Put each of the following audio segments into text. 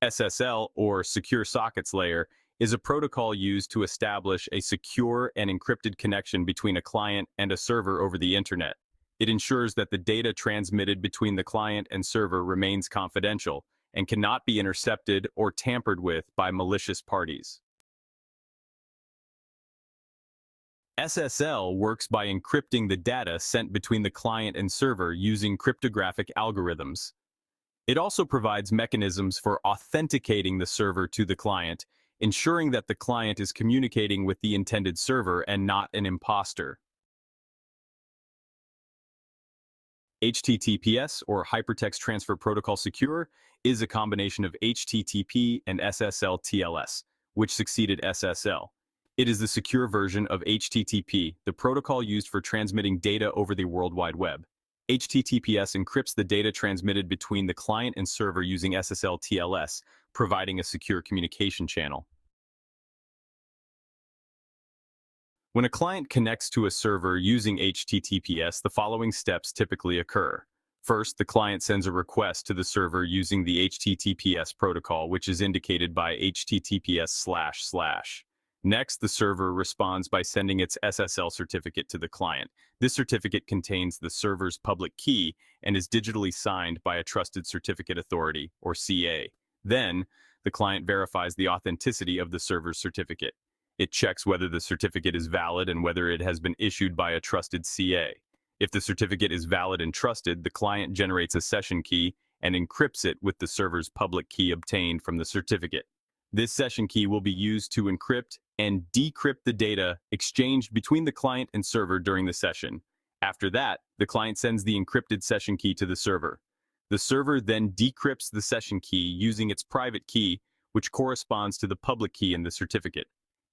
SSL, or Secure Sockets Layer, is a protocol used to establish a secure and encrypted connection between a client and a server over the internet. It ensures that the data transmitted between the client and server remains confidential and cannot be intercepted or tampered with by malicious parties. SSL works by encrypting the data sent between the client and server using cryptographic algorithms. It also provides mechanisms for authenticating the server to the client, ensuring that the client is communicating with the intended server and not an imposter. HTTPS, or Hypertext Transfer Protocol Secure, is a combination of HTTP and SSL TLS, which succeeded SSL. It is the secure version of HTTP, the protocol used for transmitting data over the World Wide Web. HTTPS encrypts the data transmitted between the client and server using SSL TLS, providing a secure communication channel. When a client connects to a server using HTTPS, the following steps typically occur. First, the client sends a request to the server using the HTTPS protocol, which is indicated by HTTPS//. Next, the server responds by sending its SSL certificate to the client. This certificate contains the server's public key and is digitally signed by a Trusted Certificate Authority, or CA. Then, the client verifies the authenticity of the server's certificate. It checks whether the certificate is valid and whether it has been issued by a trusted CA. If the certificate is valid and trusted, the client generates a session key and encrypts it with the server's public key obtained from the certificate. This session key will be used to encrypt and decrypt the data exchanged between the client and server during the session. After that, the client sends the encrypted session key to the server. The server then decrypts the session key using its private key, which corresponds to the public key in the certificate.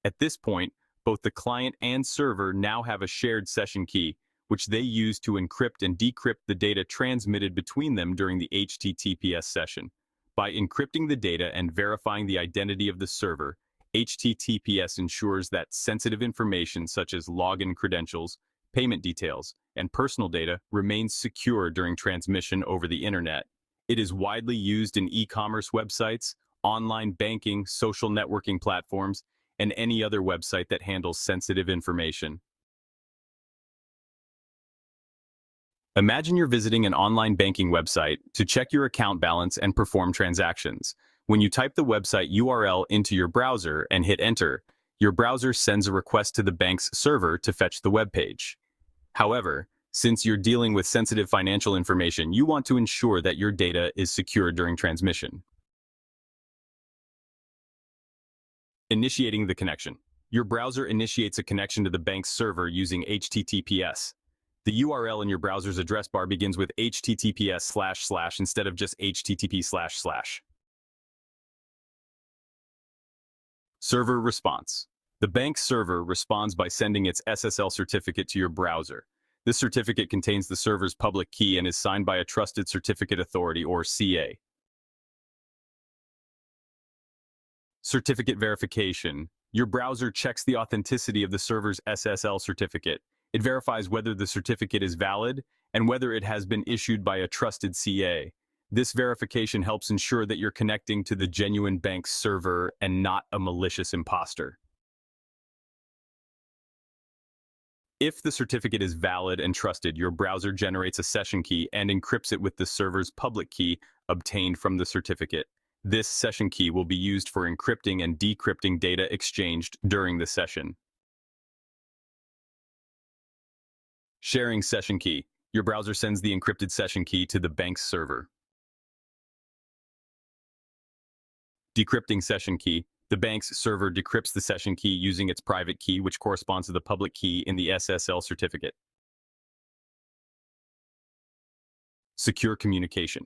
At this point, both the client and server now have a shared session key, which they use to encrypt and decrypt the data transmitted between them during the HTTPS session. By encrypting the data and verifying the identity of the server, HTTPS ensures that sensitive information such as login credentials, payment details, and personal data remains secure during transmission over the internet. It is widely used in e-commerce websites, online banking, social networking platforms, and any other website that handles sensitive information. Imagine you're visiting an online banking website to check your account balance and perform transactions. When you type the website URL into your browser and hit enter, your browser sends a request to the bank's server to fetch the web page. However, since you're dealing with sensitive financial information, you want to ensure that your data is secure during transmission. Initiating the connection. Your browser initiates a connection to the bank's server using HTTPS. The URL in your browser's address bar begins with HTTPS// instead of just HTTP//. Server response. The bank's server responds by sending its SSL certificate to your browser. This certificate contains the server's public key and is signed by a Trusted Certificate Authority, or CA. Certificate verification. Your browser checks the authenticity of the server's SSL certificate. It verifies whether the certificate is valid and whether it has been issued by a trusted CA. This verification helps ensure that you're connecting to the genuine bank's server and not a malicious imposter. If the certificate is valid and trusted, your browser generates a session key and encrypts it with the server's public key obtained from the certificate. This session key will be used for encrypting and decrypting data exchanged during the session. Sharing session key. Your browser sends the encrypted session key to the bank's server. Decrypting session key. The bank's server decrypts the session key using its private key, which corresponds to the public key in the SSL certificate. Secure communication.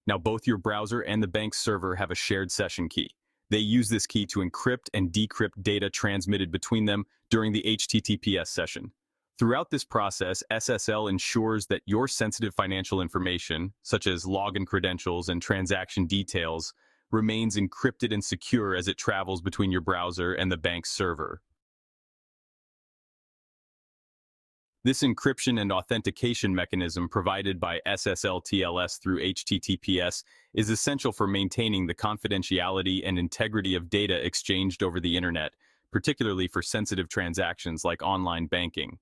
Now both your browser and the bank's server have a shared session key. They use this key to encrypt and decrypt data transmitted between them during the HTTPS session. Throughout this process, SSL ensures that your sensitive financial information, such as login credentials and transaction details, remains encrypted and secure as it travels between your browser and the bank's server. This encryption and authentication mechanism provided by SSL TLS through HTTPS is essential for maintaining the confidentiality and integrity of data exchanged over the internet, particularly for sensitive transactions like online banking.